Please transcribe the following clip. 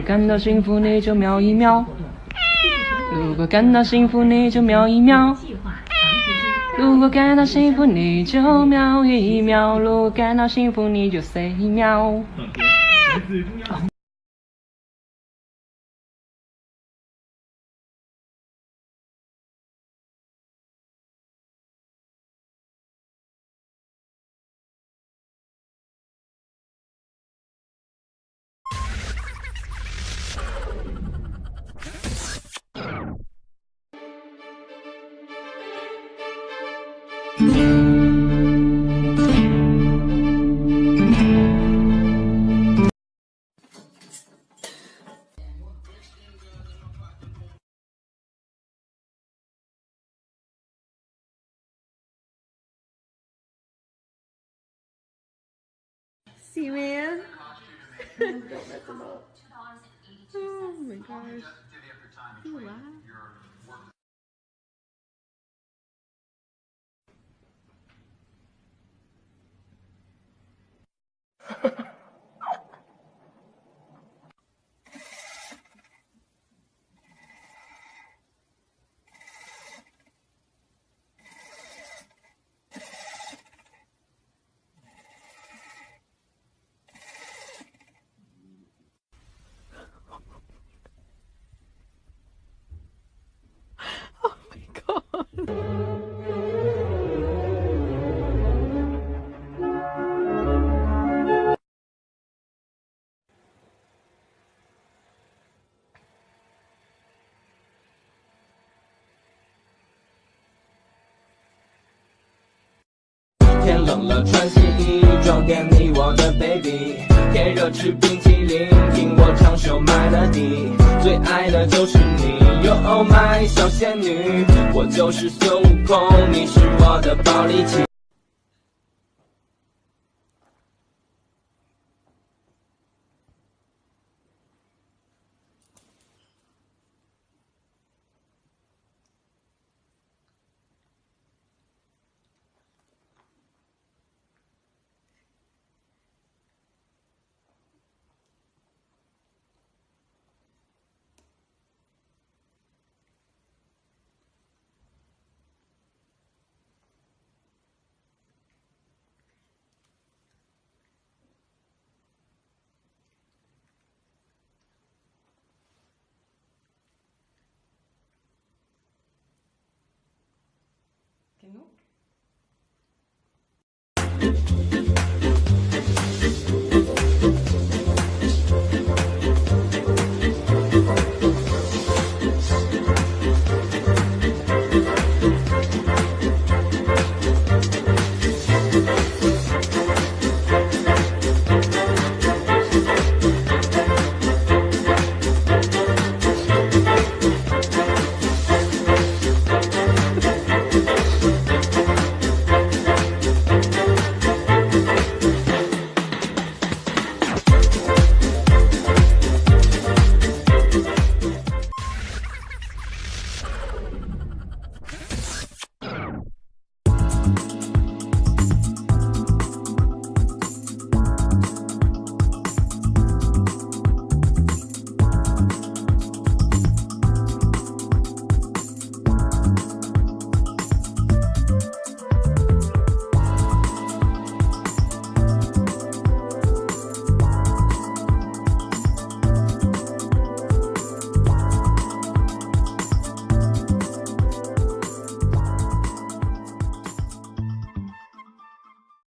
感到幸福，你就瞄一瞄；如果感到幸福，你就瞄一瞄；如果感到幸福，你就瞄一瞄；如果感到幸福，你就 say 喵。See, man. Don't mess him up. Oh my gosh. You laugh. Oh my god.「天冷了穿新衣，装点你我的 baby。天热吃冰淇淋，听我唱首 melody。最爱的就是你，You oh my 小仙女，我就是孙悟空，你是我的暴力器。Genug?